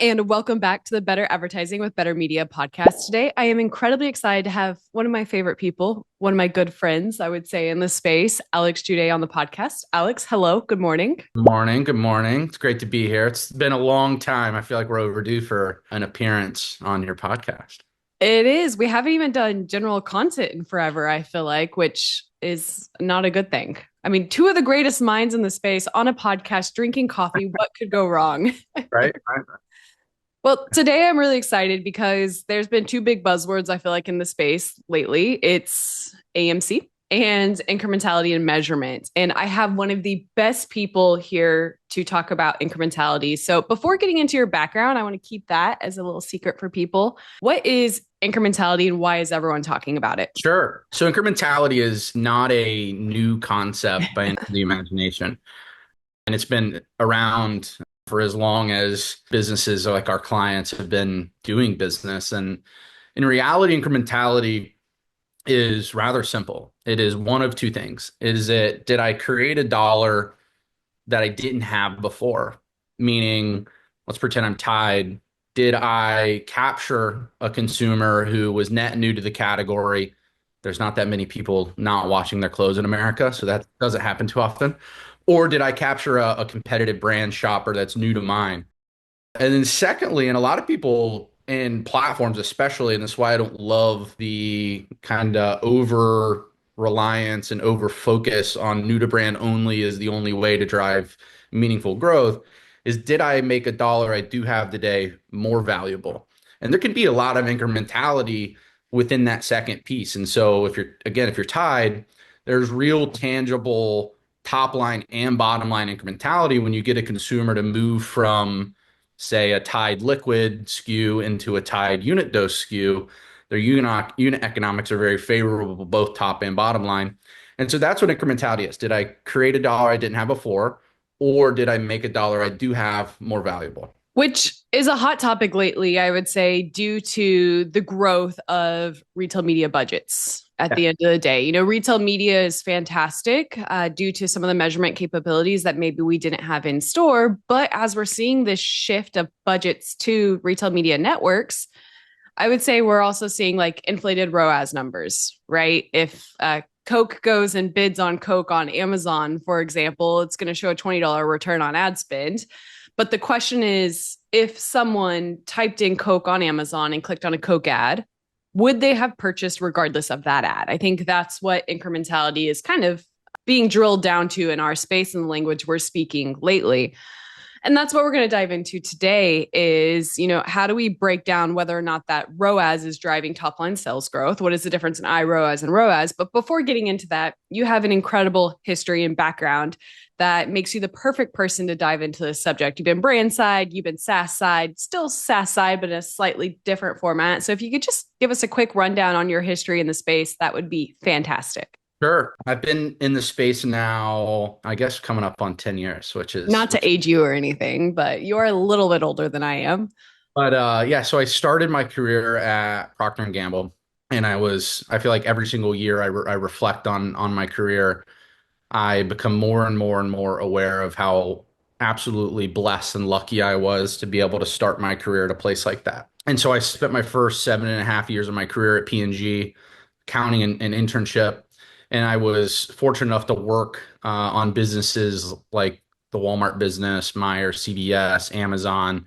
and welcome back to the Better Advertising with Better Media podcast. Today, I am incredibly excited to have one of my favorite people, one of my good friends, I would say, in the space, Alex Juday, on the podcast. Alex, hello, good morning. Good morning. Good morning. It's great to be here. It's been a long time. I feel like we're overdue for an appearance on your podcast. It is. We haven't even done general content in forever, I feel like, which is not a good thing. I mean, two of the greatest minds in the space on a podcast drinking coffee. What could go wrong? Right? Well, today I'm really excited because there's been two big buzzwords I feel like in the space lately. It's AMC and incrementality and measurement. And I have one of the best people here to talk about incrementality. So before getting into your background, I want to keep that as a little secret for people. What is incrementality and why is everyone talking about it? Sure. So incrementality is not a new concept by any of the imagination. And it's been around for as long as businesses like our clients have been doing business. And in reality, incrementality is rather simple. It is one of two things. Did I create a dollar that I didn't have before? Meaning, let's pretend I'm tied. Did I capture a consumer who was net new to the category? There's not that many people not washing their clothes in America, so that doesn't happen too often. Or did I capture a competitive brand shopper that's new to mine? And then secondly, and a lot of people in platforms especially, and that's why I don't love the kind of over reliance and over focus on new to brand only is the only way to drive meaningful growth, is did I make a dollar I do have today more valuable? And there can be a lot of incrementality within that second piece. And so if you're tied, there's real tangible top line and bottom line incrementality when you get a consumer to move from, say, a Tide liquid SKU into a Tide unit dose SKU. Their unit economics are very favorable, both top and bottom line. And so that's what incrementality is. Did I create a dollar I didn't have before, or did I make a dollar I do have more valuable? Which is a hot topic lately, I would say, due to the growth of retail media budgets at Yeah. the end of the day. Retail media is fantastic due to some of the measurement capabilities that maybe we didn't have in store. But as we're seeing this shift of budgets to retail media networks, I would say we're also seeing like inflated ROAS numbers, right? If Coke goes and bids on Coke on Amazon, for example, it's going to show a $20 return on ad spend. But the question is, if someone typed in Coke on Amazon and clicked on a Coke ad, would they have purchased regardless of that ad? I think that's what incrementality is kind of being drilled down to in our space and the language we're speaking lately. And that's what we're going to dive into today is, how do we break down whether or not that ROAS is driving top line sales growth? What is the difference in iROAS and ROAS? But before getting into that, you have an incredible history and background that makes you the perfect person to dive into this subject. You've been brand side, you've been SaaS side, still SaaS side, but in a slightly different format. So if you could just give us a quick rundown on your history in the space, that would be fantastic. Sure. I've been in the space now, I guess, coming up on 10 years, Not to which age you or anything, but you're a little bit older than I am. but yeah, so I started my career at Procter and Gamble, and I feel like every single year I reflect on my career, I become more and more and more aware of how absolutely blessed and lucky I was to be able to start my career at a place like that. And so I spent my first 7.5 years of my career at P&G, counting an internship, and I was fortunate enough to work on businesses like the Walmart business, Meijer, CVS, Amazon.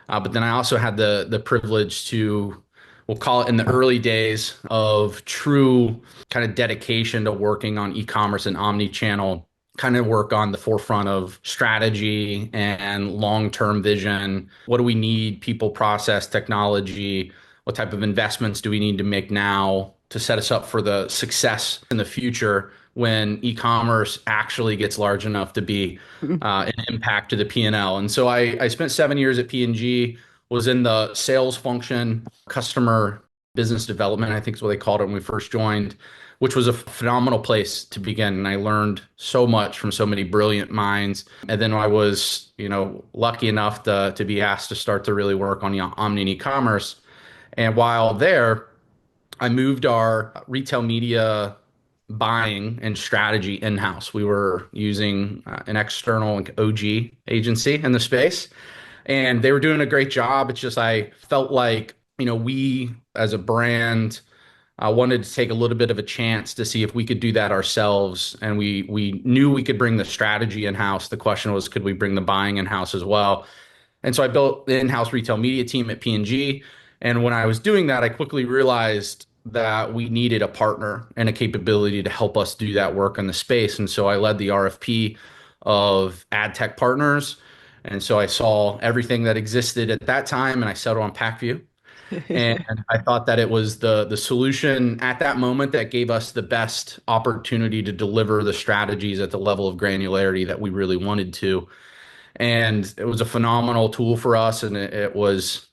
But then I also had the privilege to, we'll call it in the early days of true kind of dedication to working on e-commerce and omni-channel, kind of work on the forefront of strategy and long-term vision. What do we need? People, process, technology. What type of investments do we need to make now to set us up for the success in the future when e-commerce actually gets large enough to be an impact to the P&L. And so I spent 7 years at P&G, was in the sales function, customer business development, I think is what they called it when we first joined, which was a phenomenal place to begin. And I learned so much from so many brilliant minds. And then I was, lucky enough to be asked to start to really work on omni and e-commerce. And while there, I moved our retail media buying and strategy in-house. We were using an external, like, OG agency in the space. And they were doing a great job. It's just I felt like, we as a brand wanted to take a little bit of a chance to see if we could do that ourselves. And we knew we could bring the strategy in-house. The question was, could we bring the buying in-house as well? And so I built the in-house retail media team at P&G. And when I was doing that, I quickly realized that we needed a partner and a capability to help us do that work in the space. And so I led the RFP of ad tech partners. And so I saw everything that existed at that time and I settled on PackView. And I thought that it was the solution at that moment that gave us the best opportunity to deliver the strategies at the level of granularity that we really wanted to. And it was a phenomenal tool for us, and it was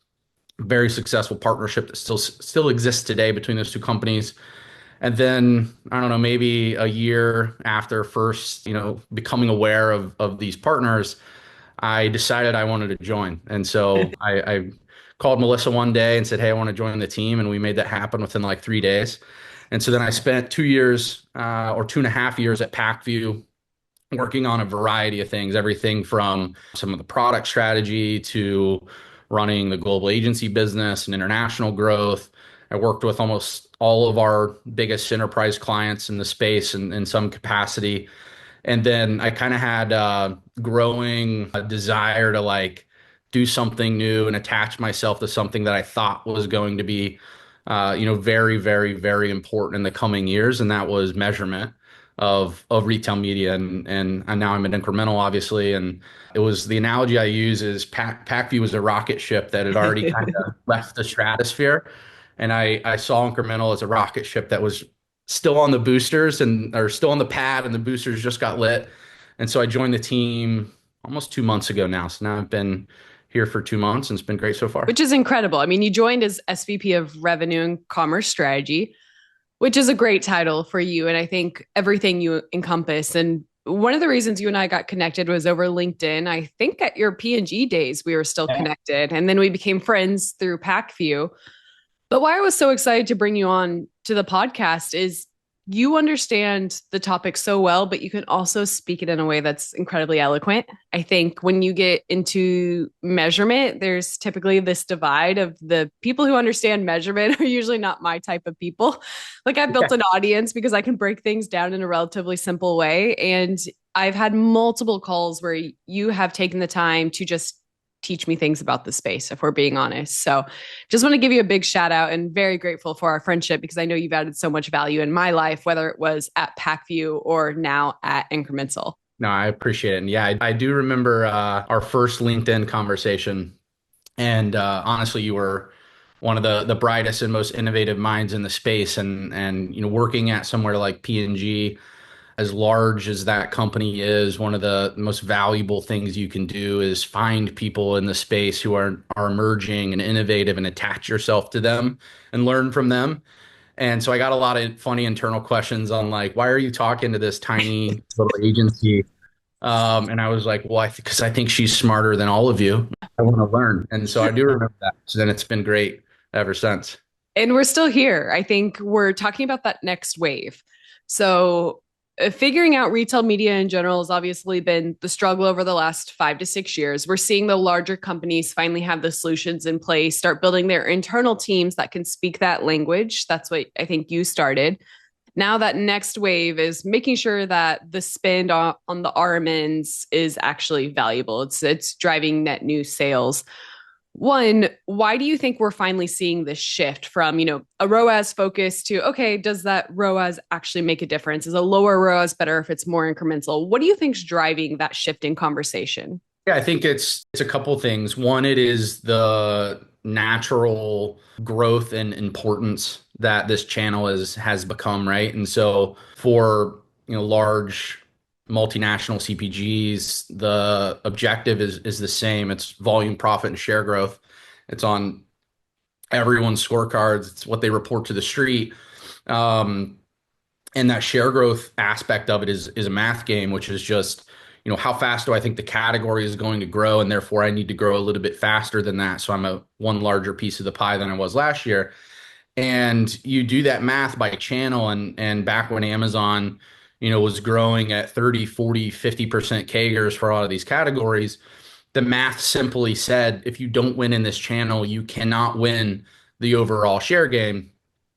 a very successful partnership that still exists today between those two companies. And then I don't know, maybe a year after first, becoming aware of these partners, I decided I wanted to join. And so I called Melissa one day and said, "Hey, I want to join the team." And we made that happen within like 3 days. And so then I spent 2 years or 2.5 years at PackView working on a variety of things, everything from some of the product strategy to running the global agency business and international growth. I worked with almost all of our biggest enterprise clients in the space in some capacity. And then I kind of had a growing desire to like do something new and attach myself to something that I thought was going to be, very, very, very important in the coming years. And that was measurement of retail media. And now I'm at Incremental, obviously. And it was the analogy I use is PackView was a rocket ship that had already kind of left the stratosphere. And I saw Incremental as a rocket ship that was still on the boosters and or still on the pad and the boosters just got lit. And so I joined the team almost 2 months ago now. So now I've been here for 2 months and it's been great so far. Which is incredible. I mean, you joined as SVP of Revenue and Commerce Strategy, which is a great title for you. And I think everything you encompass. And one of the reasons you and I got connected was over LinkedIn. I think at your P&G days, we were still connected. And then we became friends through PackView. But why I was so excited to bring you on to the podcast is you understand the topic so well, but you can also speak it in a way that's incredibly eloquent. I think when you get into measurement, there's typically this divide of the people who understand measurement are usually not my type of people. Like I've built an audience because I can break things down in a relatively simple way. And I've had multiple calls where you have taken the time to just teach me things about the space, if we're being honest. So just want to give you a big shout out and very grateful for our friendship because I know you've added so much value in my life, whether it was at PackView or now at Incremental. No, I appreciate it. And yeah, I do remember our first LinkedIn conversation. And honestly, you were one of the brightest and most innovative minds in the space. And working at somewhere like P&G, as large as that company is, one of the most valuable things you can do is find people in the space who are emerging and innovative and attach yourself to them and learn from them. And so I got a lot of funny internal questions on like, why are you talking to this tiny little agency? And I was like, well, because I think she's smarter than all of you. I want to learn. And so I do remember that. So then it's been great ever since. And we're still here. I think we're talking about that next wave. So figuring out retail media in general has obviously been the struggle over the last 5 to 6 years. We're seeing the larger companies finally have the solutions in place, start building their internal teams that can speak that language. That's what I think you started. Now that next wave is making sure that the spend on the RMNs is actually valuable. It's driving net new sales. One, why do you think we're finally seeing this shift from, a ROAS focus to, okay, does that ROAS actually make a difference? Is a lower ROAS better if it's more incremental? What do you think's driving that shift in conversation? Yeah, I think it's a couple of things. One, it is the natural growth and importance that this channel has become, right? And so for, large multinational CPGs, the objective is the same. It's volume, profit, and share growth. It's on everyone's scorecards. It's what they report to the street. And that share growth aspect of it is a math game, which is just, how fast do I think the category is going to grow? And therefore I need to grow a little bit faster than that. So I'm one larger piece of the pie than I was last year. And you do that math by channel. And back when Amazon, was growing at 30, 40, 50% CAGRs for a lot of these categories, the math simply said, if you don't win in this channel, you cannot win the overall share game.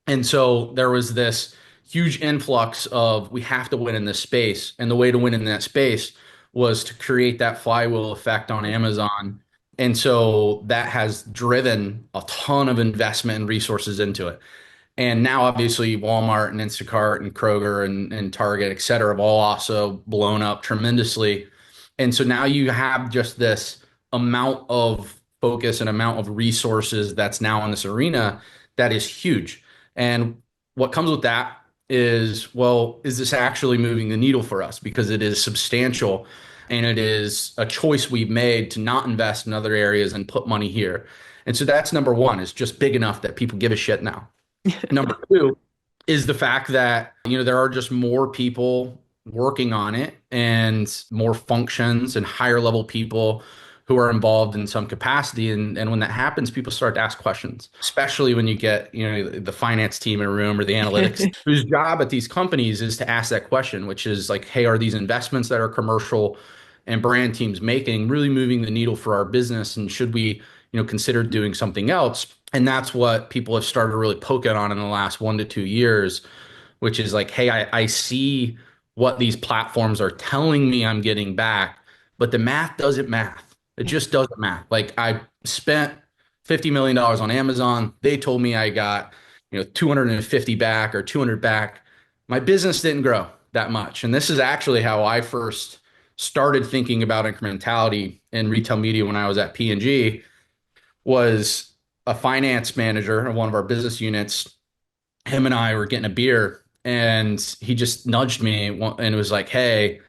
And so there was this huge influx of we have to win in this space. And the way to win in that space was to create that flywheel effect on Amazon. And so that has driven a ton of investment and resources into it. And now, obviously, Walmart and Instacart and Kroger and Target, et cetera, have all also blown up tremendously. And so now you have just this amount of focus and amount of resources that's now in this arena that is huge. And what comes with that is, well, is this actually moving the needle for us? Because it is substantial and it is a choice we've made to not invest in other areas and put money here. And so that's number one, is just big enough that people give a shit now. Number two is the fact that, there are just more people working on it and more functions and higher level people who are involved in some capacity. And when that happens, people start to ask questions, especially when you get, the finance team in a room or the analytics whose job at these companies is to ask that question, which is like, hey, are these investments that our commercial and brand teams making really moving the needle for our business? And should we, consider doing something else? And that's what people have started really poking on in the last 1 to 2 years, which is like, hey, I see what these platforms are telling me I'm getting back, but the math doesn't math. It just doesn't math. Like I spent $50 million on Amazon. They told me I got, 250 back or 200 back. My business didn't grow that much. And this is actually how I first started thinking about incrementality in retail media when I was at P&G. Was a finance manager of one of our business units. Him and I were getting a beer and he just nudged me and was like, hey,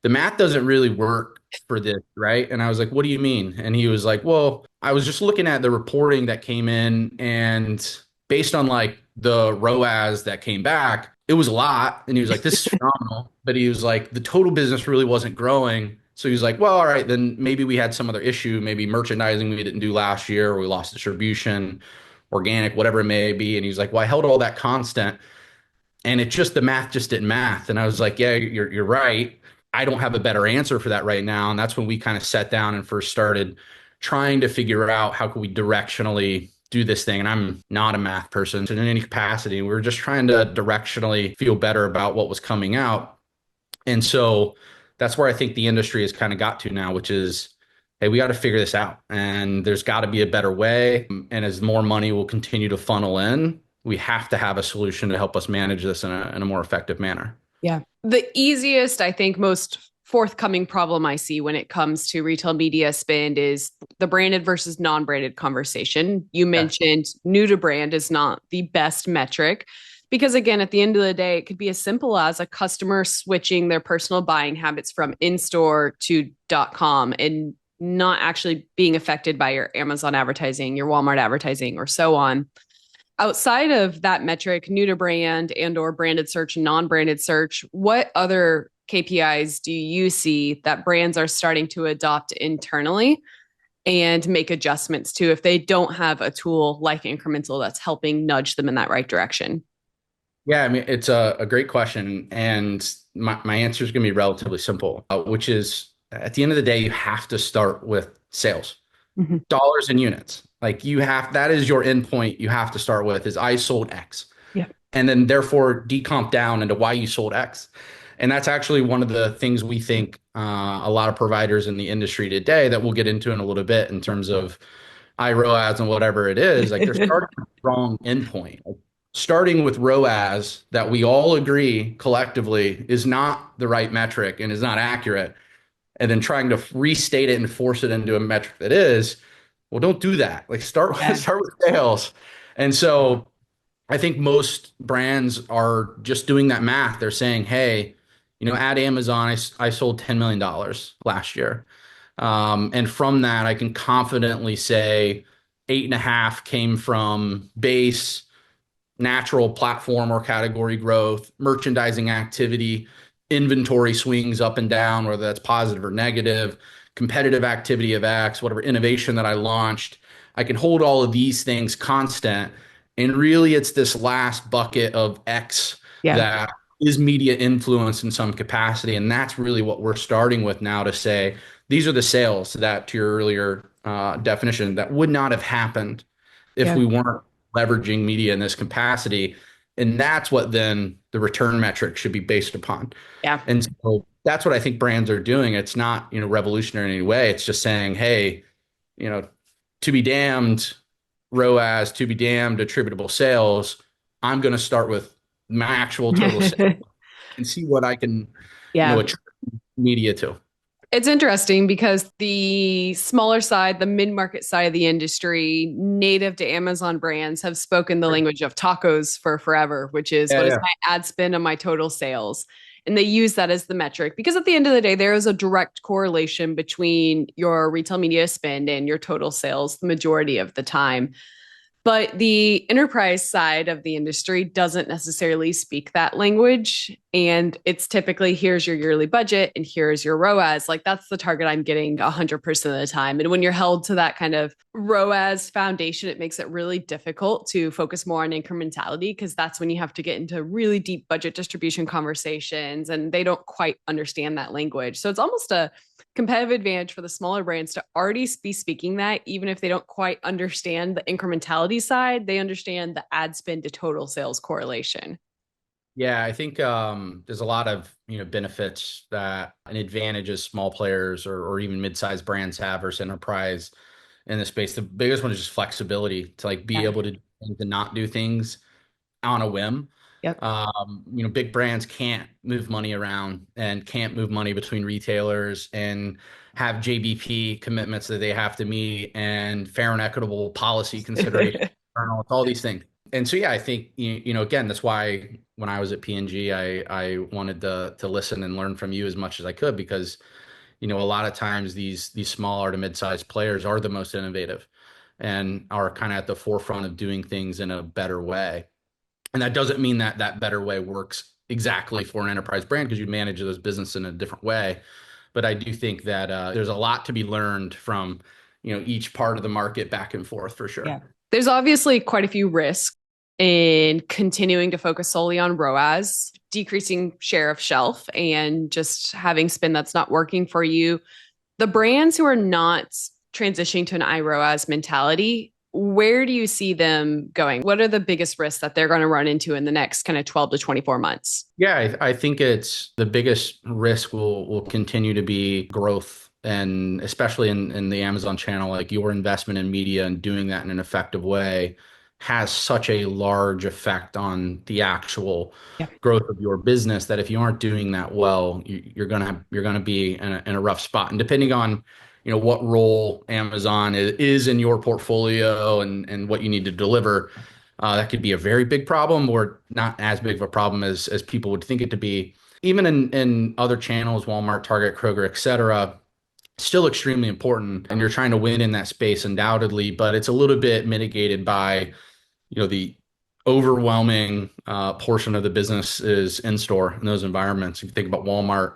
the math doesn't really work for this, right? And I was like, what do you mean? And he was like, well, I was just looking at the reporting that came in and based on like the ROAS that came back, it was a lot. And he was like, this is phenomenal. But he was like, the total business really wasn't growing. So he was like, well, all right, then maybe we had some other issue, maybe merchandising we didn't do last year, or we lost distribution, organic, whatever it may be. And he was like, well, I held all that constant and the math just didn't math. And I was like, yeah, you're right. I don't have a better answer for that right now. And that's when we kind of sat down and first started trying to figure out how could we directionally do this thing. And I'm not a math person in any capacity. We were just trying to directionally feel better about what was coming out. And so that's where I think the industry has kind of got to now, which is, hey, we got to figure this out. And there's got to be a better way. And as more money will continue to funnel in, we have to have a solution to help us manage this in a more effective manner. Yeah. The easiest, I think, most forthcoming problem I see when it comes to retail media spend is the branded versus non-branded conversation. You mentioned new to brand is not the best metric because, again, at the end of the day, it could be as simple as a customer switching their personal buying habits from in-store to .com and not actually being affected by your Amazon advertising, your Walmart advertising, or so on. Outside of that metric, new to brand and or branded search, non-branded search, what other KPIs do you see that brands are starting to adopt internally and make adjustments to if they don't have a tool like Incremental that's helping nudge them in that right direction? Yeah, I mean, it's a great question. And my answer is going to be relatively simple, which is at the end of the day, you have to start with sales. Mm-hmm. Dollars and units. Like that is your endpoint you have to start with is I sold X. Yeah. And then therefore decomp down into why you sold X. And that's actually one of the things we think a lot of providers in the industry today that we'll get into in a little bit in terms of ROAS and whatever it is, like they're starting with the wrong endpoint. Like, starting with ROAS that we all agree collectively is not the right metric and is not accurate, and then trying to restate it and force it into a metric that is, well, don't do that. Like start with sales. And so I think most brands are just doing that math. They're saying, hey, at Amazon, I sold $10 million last year. And from that, I can confidently say 8.5 came from base, natural platform or category growth, merchandising activity, inventory swings up and down, whether that's positive or negative, competitive activity of X, whatever innovation that I launched. I can hold all of these things constant. And really, it's this last bucket of X that is media influence in some capacity. And that's really what we're starting with now to say, these are the sales that, to your earlier definition, that would not have happened if Yeah. we weren't leveraging media in this capacity. And that's what then the return metric should be based upon. Yeah. And so that's what I think brands are doing. It's not, revolutionary in any way. It's just saying, hey, you know, to be damned ROAS, to be damned attributable sales. I'm going to start with my actual total sales and see what I can, Yeah. attribute media to. It's interesting because the smaller side, the mid-market side of the industry, native to Amazon brands have spoken the language of tacos for forever, which is Yeah, what is yeah. my ad spend on my total sales? And they use that as the metric because at the end of the day, there is a direct correlation between your retail media spend and your total sales the majority of the time. But the enterprise side of the industry doesn't necessarily speak that language. And it's typically here's your yearly budget and here's your ROAS. Like that's the target I'm getting 100% of the time. And when you're held to that kind of ROAS foundation, it makes it really difficult to focus more on incrementality because that's when you have to get into really deep budget distribution conversations and they don't quite understand that language. So it's almost a competitive advantage for the smaller brands to already be speaking that, even if they don't quite understand the incrementality side, they understand the ad spend to total sales correlation. Yeah, I think there's a lot of benefits that and advantages small players or even mid-sized brands have versus enterprise in this space. The biggest one is just flexibility to like be Yeah. able to not do things on a whim. Yep. Big brands can't move money around and can't move money between retailers and have JBP commitments that they have to meet and fair and equitable policy considerations. It's all these things. And so, yeah, I think, again, that's why when I was at P&G, I wanted to listen and learn from you as much as I could because, a lot of times these smaller to mid-sized players are the most innovative and are kind of at the forefront of doing things in a better way. And that doesn't mean that that better way works exactly for an enterprise brand because you manage those business in a different way. But I do think that there's a lot to be learned from, each part of the market back and forth for sure. Yeah. There's obviously quite a few risks in continuing to focus solely on ROAS, decreasing share of shelf, and just having spend that's not working for you. The brands who are not transitioning to an iROAS mentality, where do you see them going? What are the biggest risks that they're going to run into in the next kind of 12 to 24 months? Yeah, I think it's the biggest risk will continue to be growth. And especially in the Amazon channel, like your investment in media and doing that in an effective way has such a large effect on the actual Yeah. growth of your business that if you aren't doing that well, you're gonna be in a rough spot. And depending on what role Amazon is in your portfolio and what you need to deliver, that could be a very big problem or not as big of a problem as people would think it to be. Even in other channels, Walmart, Target, Kroger, et cetera, still extremely important. And you're trying to win in that space undoubtedly, but it's a little bit mitigated by, the overwhelming portion of the business is in store in those environments. If you think about Walmart,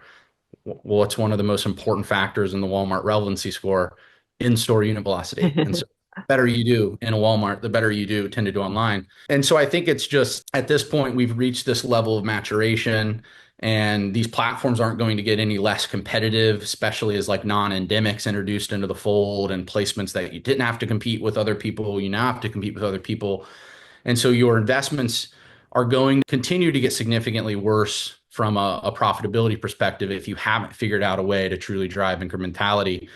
what's one of the most important factors in the Walmart relevancy score? In-store unit velocity. And so the better you do in a Walmart, the better you do tend to do online. And so I think it's just at this point, we've reached this level of maturation and these platforms aren't going to get any less competitive, especially as like non-endemics introduced into the fold and placements that you didn't have to compete with other people. You now have to compete with other people. And so your investments are going to continue to get significantly worse from a profitability perspective if you haven't figured out a way to truly drive incrementality.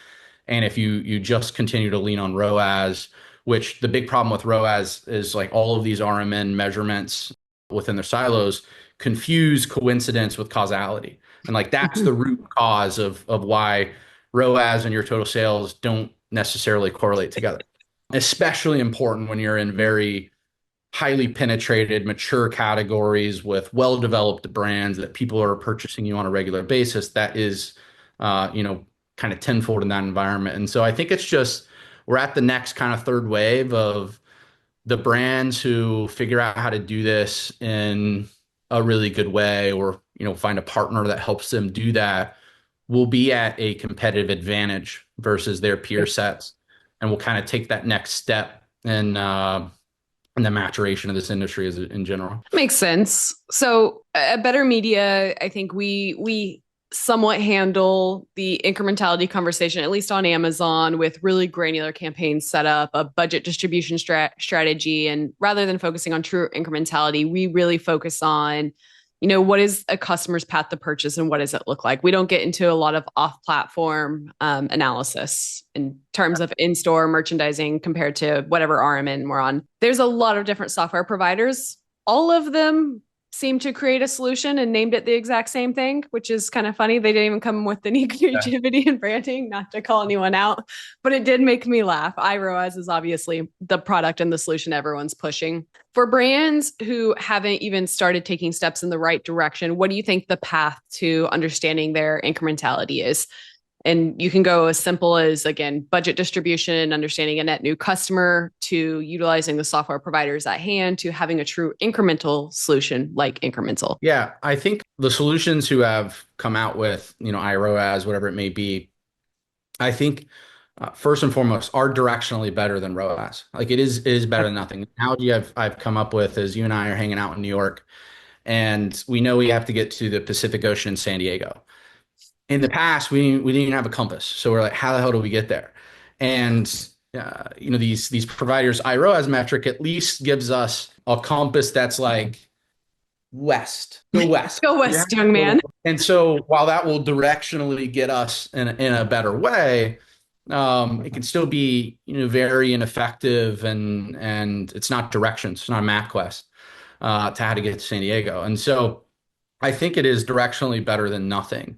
And if you just continue to lean on ROAS, which the big problem with ROAS is like all of these RMN measurements within their silos confuse coincidence with causality. And like that's the root cause of why ROAS and your total sales don't necessarily correlate together. Especially important when you're in very highly penetrated, mature categories with well-developed brands that people are purchasing you on a regular basis. That is, kind of tenfold in that environment. And so I think it's just we're at the next kind of third wave of the brands who figure out how to do this in a really good way, or find a partner that helps them do that, will be at a competitive advantage versus their peer sets, and will kind of take that next step and the maturation of this industry is in general. Makes sense. So at Better Media, I think we somewhat handle the incrementality conversation, at least on Amazon, with really granular campaigns set up, a budget distribution strategy. And rather than focusing on true incrementality, we really focus on, what is a customer's path to purchase and what does it look like? We don't get into a lot of off platform analysis in terms of in store merchandising compared to whatever RMN we're on. There's a lot of different software providers. All of them seemed to create a solution and named it the exact same thing, which is kind of funny. They didn't even come with any creativity and branding, not to call anyone out, but it did make me laugh. ROAS is obviously the product and the solution everyone's pushing. For brands who haven't even started taking steps in the right direction, what do you think the path to understanding their incrementality is? And you can go as simple as, again, budget distribution, understanding a net new customer, to utilizing the software providers at hand, to having a true incremental solution like Incremental. Yeah, I think the solutions who have come out with, iROAS, whatever it may be, I think first and foremost are directionally better than ROAS. Like it is better than nothing. The analogy I've come up with is you and I are hanging out in New York, and we know we have to get to the Pacific Ocean in San Diego. In the past, we didn't even have a compass, so we're like, how the hell do we get there? And these providers, iROAS metric at least gives us a compass that's like west, go west. Go Yeah. west, young man. And so while that will directionally get us in a better way, it can still be very ineffective, and it's not directions, it's not a map quest to how to get to San Diego. And so I think it is directionally better than nothing.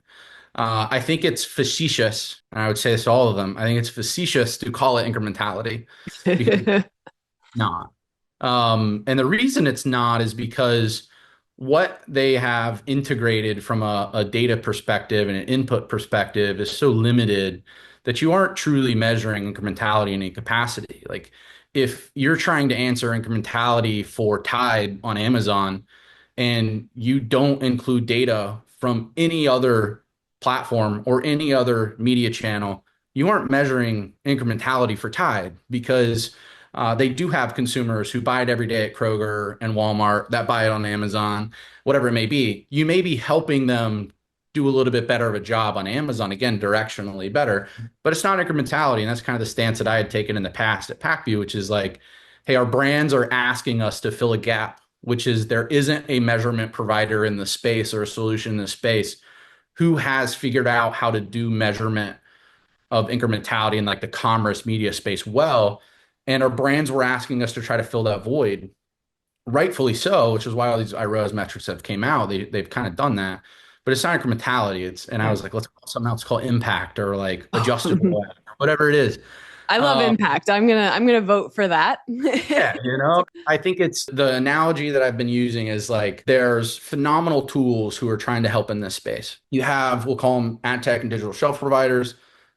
I think it's facetious, and I would say this to all of them. I think it's facetious to call it incrementality because it's not. And the reason it's not is because what they have integrated from a data perspective and an input perspective is so limited that you aren't truly measuring incrementality in any capacity. Like if you're trying to answer incrementality for Tide on Amazon and you don't include data from any other platform or any other media channel, you aren't measuring incrementality for Tide because they do have consumers who buy it every day at Kroger and Walmart that buy it on Amazon, whatever it may be. You may be helping them do a little bit better of a job on Amazon, again, directionally better, but it's not incrementality. And that's kind of the stance that I had taken in the past at PackView, which is like, hey, our brands are asking us to fill a gap, which is there isn't a measurement provider in the space or a solution in the space who has figured out how to do measurement of incrementality in like the commerce media space well. And our brands were asking us to try to fill that void, rightfully so, which is why all these iROAS metrics have came out. They've kind of done that, but it's not incrementality. And I was like, let's call something else called impact or like adjustable, whatever it is. I love impact. I'm gonna vote for that. Yeah, I think it's the analogy that I've been using is like there's phenomenal tools who are trying to help in this space. You have, we'll call them ad tech and digital shelf providers.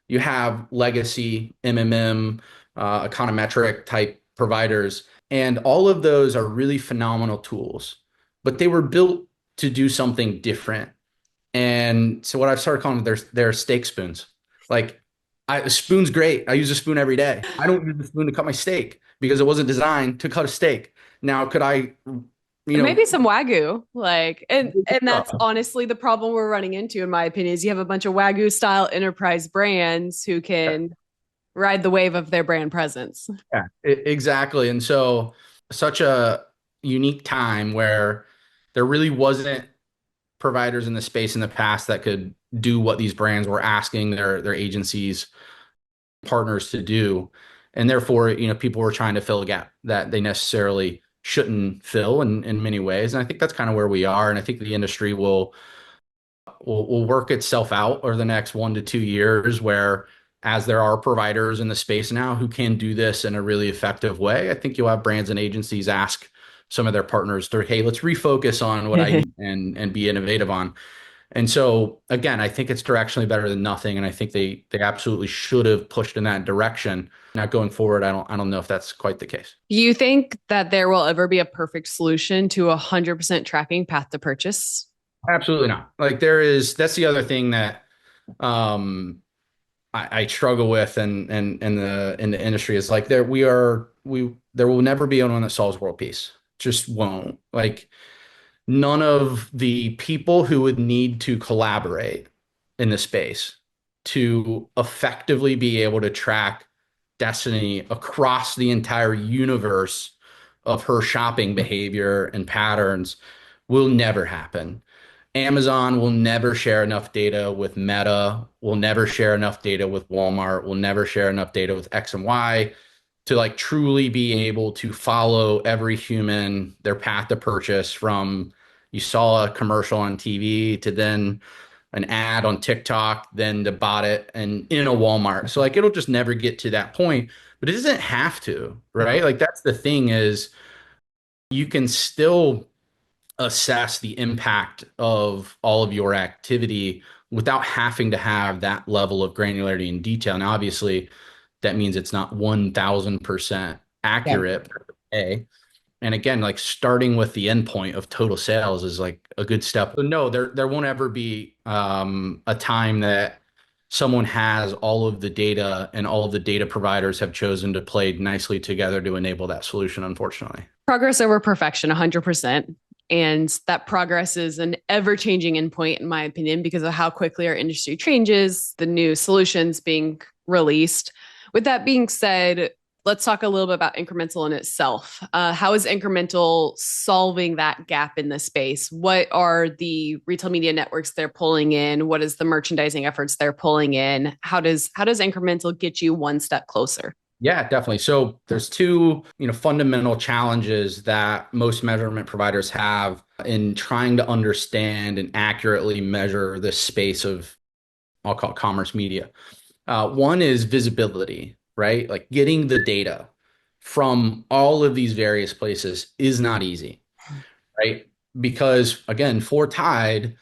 You have legacy MMM, econometric type providers, and all of those are really phenomenal tools, but they were built to do something different. And so what I've started calling them, they're steak spoons. Like a spoon's great. I use a spoon every day. I don't use the spoon to cut my steak because it wasn't designed to cut a steak. Now, could I, maybe some Wagyu, and that's honestly the problem we're running into, in my opinion, is you have a bunch of Wagyu style enterprise brands who can ride the wave of their brand presence. Yeah, exactly. And so such a unique time where there really wasn't providers in the space in the past that could do what these brands were asking their agencies partners to do. And therefore, people were trying to fill a gap that they necessarily shouldn't fill in many ways. And I think that's kind of where we are. And I think the industry will work itself out over the next 1 to 2 years, where as there are providers in the space now who can do this in a really effective way, I think you'll have brands and agencies ask some of their partners to, hey, let's refocus on what I need and be innovative on. And so again, I think it's directionally better than nothing. And I think they absolutely should have pushed in that direction. Now going forward, I don't know if that's quite the case. Do you think that there will ever be a perfect solution to 100% tracking path to purchase? Absolutely not. Like that's the other thing that I struggle with and in the industry is like there will never be anyone that solves world peace. Just won't. Like none of the people who would need to collaborate in the space to effectively be able to track Destaney across the entire universe of her shopping behavior and patterns will never happen. Amazon will never share enough data with Meta, will never share enough data with Walmart, will never share enough data with X and Y to like truly be able to follow every human, their path to purchase from you saw a commercial on TV to then an ad on TikTok, then to bought it and in a Walmart. So like it'll just never get to that point, but it doesn't have to, right? Like that's the thing is you can still assess the impact of all of your activity without having to have that level of granularity and detail. Now, obviously, that means it's not 1000% Yeah. accurate per day. And again, like starting with the endpoint of total sales is like a good step. But no, there won't ever be a time that someone has all of the data and all of the data providers have chosen to play nicely together to enable that solution, unfortunately. Progress over perfection, 100%. And that progress is an ever changing endpoint, in my opinion, because of how quickly our industry changes, the new solutions being released. With that being said, let's talk a little bit about Incremental in itself. How is Incremental solving that gap in the space? What are the retail media networks they're pulling in? What is the merchandising efforts they're pulling in? How does Incremental get you one step closer? Yeah, definitely. So there's two, fundamental challenges that most measurement providers have in trying to understand and accurately measure the space of, I'll call it commerce media. One is visibility, right? Like getting the data from all of these various places is not easy, right? Because again, for Tide,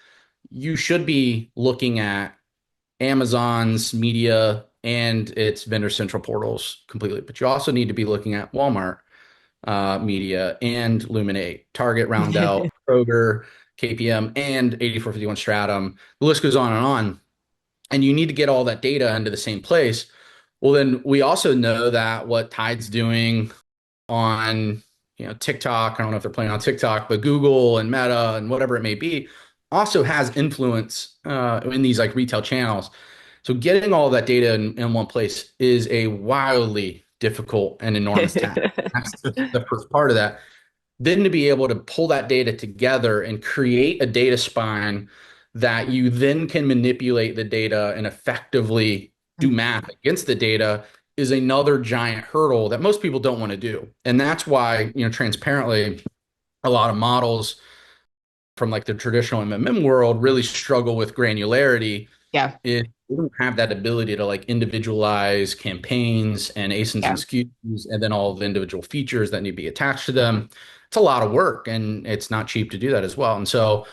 you should be looking at Amazon's media and its vendor central portals completely. But you also need to be looking at Walmart media and Luminate, Target, Roundel, Kroger, KPM, and 8451 Stratum. The list goes on and on. And you need to get all that data into the same place. Well, then we also know that what Tide's doing on TikTok, I don't know if they're playing on TikTok, but Google and Meta and whatever it may be, also has influence in these like retail channels. So getting all that data in one place is a wildly difficult and enormous task. That's the first part of that. Then to be able to pull that data together and create a data spine that you then can manipulate the data and effectively do math against the data is another giant hurdle that most people don't want to do. And that's why, transparently, a lot of models from like the traditional MMM world really struggle with granularity. Yeah. If we don't have that ability to like individualize campaigns and ASINs and Yeah. SKUs and then all the individual features that need to be attached to them, it's a lot of work and it's not cheap to do that as well. And so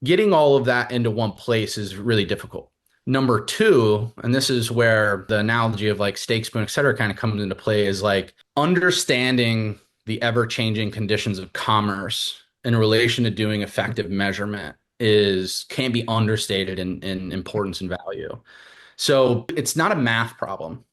getting all of that into one place is really difficult. Number two, and this is where the analogy of like steak spoon, et cetera, kind of comes into play, is like understanding the ever-changing conditions of commerce in relation to doing effective measurement can be understated in importance and value. So it's not a math problem.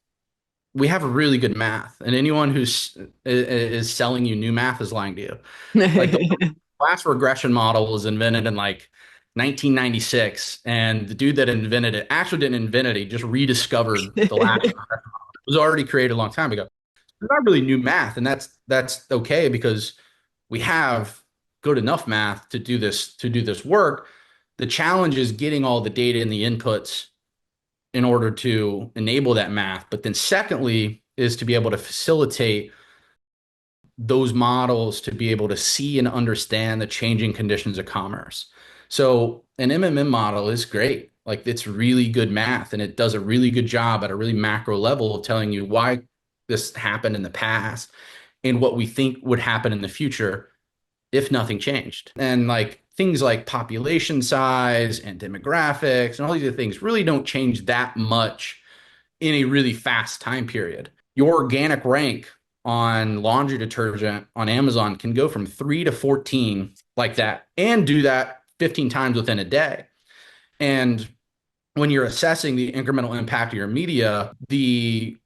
We have a really good math, and anyone is selling you new math is lying to you. Like the class regression model was invented in like 1996, and the dude that invented it actually didn't invent it. He just rediscovered the last. It was already created a long time ago. It's not really new math, and that's okay because we have good enough math to do this work. The challenge is getting all the data and the inputs in order to enable that math. But then secondly is to be able to facilitate those models to be able to see and understand the changing conditions of commerce. So an MMM model is great. Like it's really good math and it does a really good job at a really macro level of telling you why this happened in the past and what we think would happen in the future if nothing changed. And like things like population size and demographics and all these other things really don't change that much in a really fast time period. Your organic rank on laundry detergent on Amazon can go from 3 to 14 like that and do that 15 times within a day. And when you're assessing the incremental impact of your media, the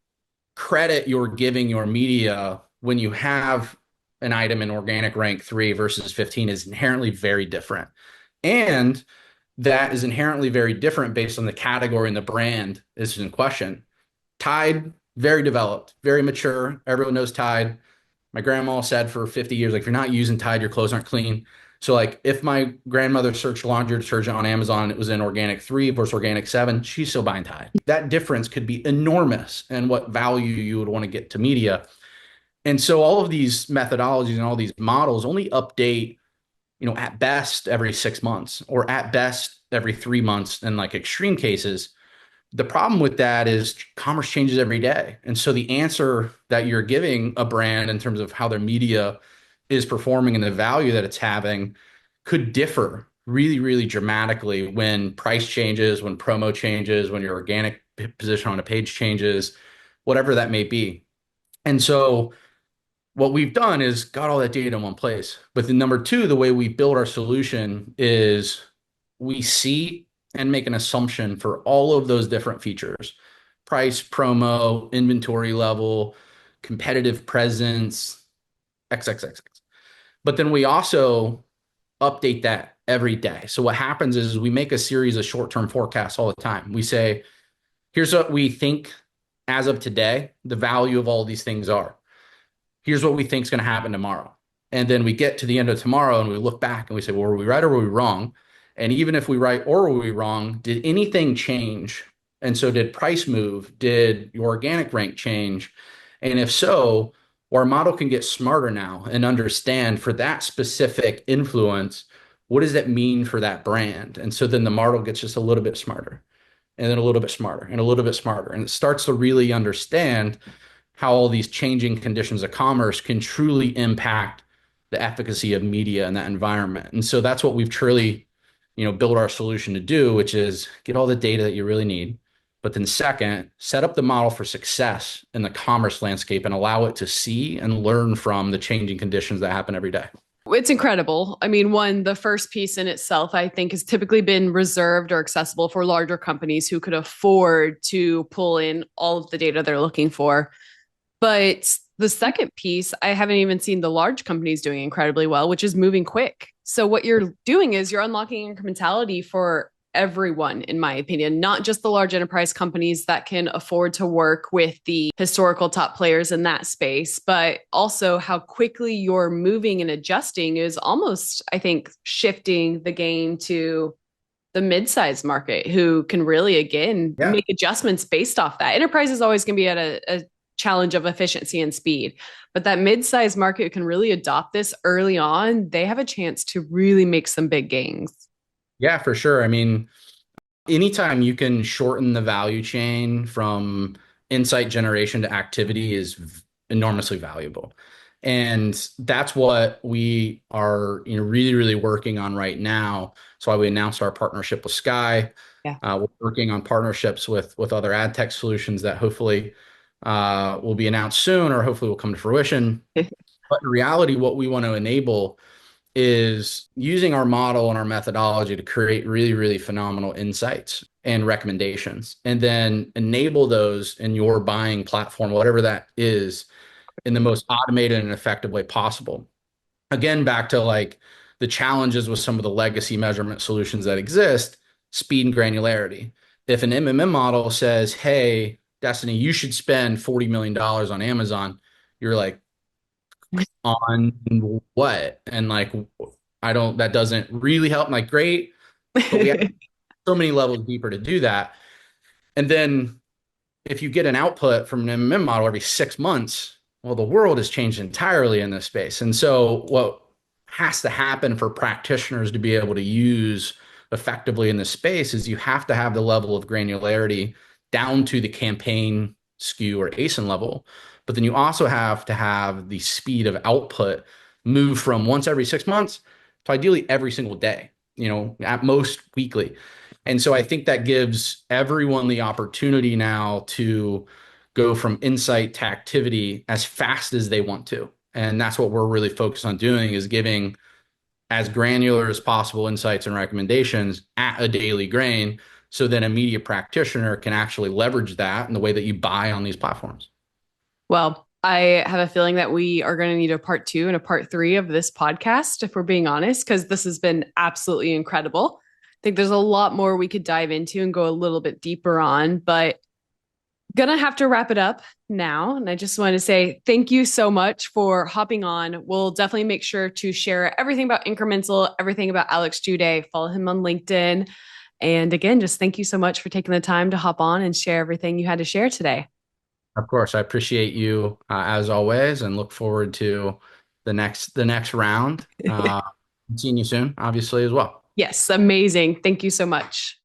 credit you're giving your media when you have an item in organic rank 3 versus 15 is inherently very different. And that is inherently very different based on the category and the brand is in question. Tide, very developed, very mature. Everyone knows Tide. My grandma said for 50 years, like, if you're not using Tide, your clothes aren't clean. So, like, if my grandmother searched laundry detergent on Amazon, it was in organic 3 versus organic 7, she's still buying Tide. That difference could be enormous in what value you would want to get to media. And so all of these methodologies and all these models only update, at best every 6 months or at best every 3 months in like extreme cases. The problem with that is commerce changes every day. And so the answer that you're giving a brand in terms of how their media is performing and the value that it's having could differ really, really dramatically when price changes, when promo changes, when your organic position on a page changes, whatever that may be. And so what we've done is got all that data in one place. But the number two, the way we build our solution is we see and make an assumption for all of those different features: price, promo, inventory level, competitive presence, XXX. But then we also update that every day. So what happens is we make a series of short-term forecasts all the time. We say, here's what we think as of today, the value of all these things are. Here's what we think is going to happen tomorrow. And then we get to the end of tomorrow and we look back and we say, well, were we right or were we wrong? And even if we right or were we wrong, did anything change? And so did price move? Did your organic rank change? And if so, our model can get smarter now and understand for that specific influence, what does that mean for that brand? And so then the model gets just a little bit smarter and then a little bit smarter and a little bit smarter. And it starts to really understand how all these changing conditions of commerce can truly impact the efficacy of media in that environment. And so that's what we've truly, built our solution to do, which is get all the data that you really need. But then second, set up the model for success in the commerce landscape and allow it to see and learn from the changing conditions that happen every day. It's incredible. I mean, one, the first piece in itself, I think, has typically been reserved or accessible for larger companies who could afford to pull in all of the data they're looking for. But the second piece, I haven't even seen the large companies doing incredibly well, which is moving quick. So what you're doing is you're unlocking incrementality for everyone, in my opinion, not just the large enterprise companies that can afford to work with the historical top players in that space, but also how quickly you're moving and adjusting is almost, I think, shifting the game to the mid-sized market who can really, again, Yeah. make adjustments based off that. Enterprise is always going to be at a challenge of efficiency and speed. But that mid-sized market can really adopt this early on. They have a chance to really make some big gains. Yeah, for sure. I mean, anytime you can shorten the value chain from insight generation to activity is enormously valuable. And that's what we are, really, really working on right now. That's why we announced our partnership with Sky. Yeah. We're working on partnerships with other ad tech solutions that hopefully will be announced soon or hopefully will come to fruition. But in reality, what we want to enable is using our model and our methodology to create really, really phenomenal insights and recommendations, and then enable those in your buying platform, whatever that is, in the most automated and effective way possible. Again, back to like the challenges with some of the legacy measurement solutions that exist, speed and granularity. If an MMM model says, hey, Destaney, you should spend $40 million on Amazon, you're like, on what? And like, that doesn't really help. I'm like, great, but we have so many levels deeper to do that. And then if you get an output from an MMM model every 6 months, well, the world has changed entirely in this space. And so what has to happen for practitioners to be able to use effectively in this space is you have to have the level of granularity down to the campaign SKU or ASIN level. But then you also have to have the speed of output move from once every 6 months to ideally every single day, at most weekly. And so I think that gives everyone the opportunity now to go from insight to activity as fast as they want to. And that's what we're really focused on doing, is giving as granular as possible insights and recommendations at a daily grain, so then a media practitioner can actually leverage that in the way that you buy on these platforms. Well, I have a feeling that we are going to need a part 2 and a part 3 of this podcast, if we're being honest, because this has been absolutely incredible. think there's a lot more we could dive into and go a little bit deeper on, but gonna have to wrap it up now. And I just want to say thank you so much for hopping on. We'll definitely make sure to share everything about Incremental, everything about Alex Juday, follow him on LinkedIn. And again, just thank you so much for taking the time to hop on and share everything you had to share today. Of course, I appreciate you as always, and look forward to the next round. Seeing you soon, obviously as well. Yes, amazing. Thank you so much.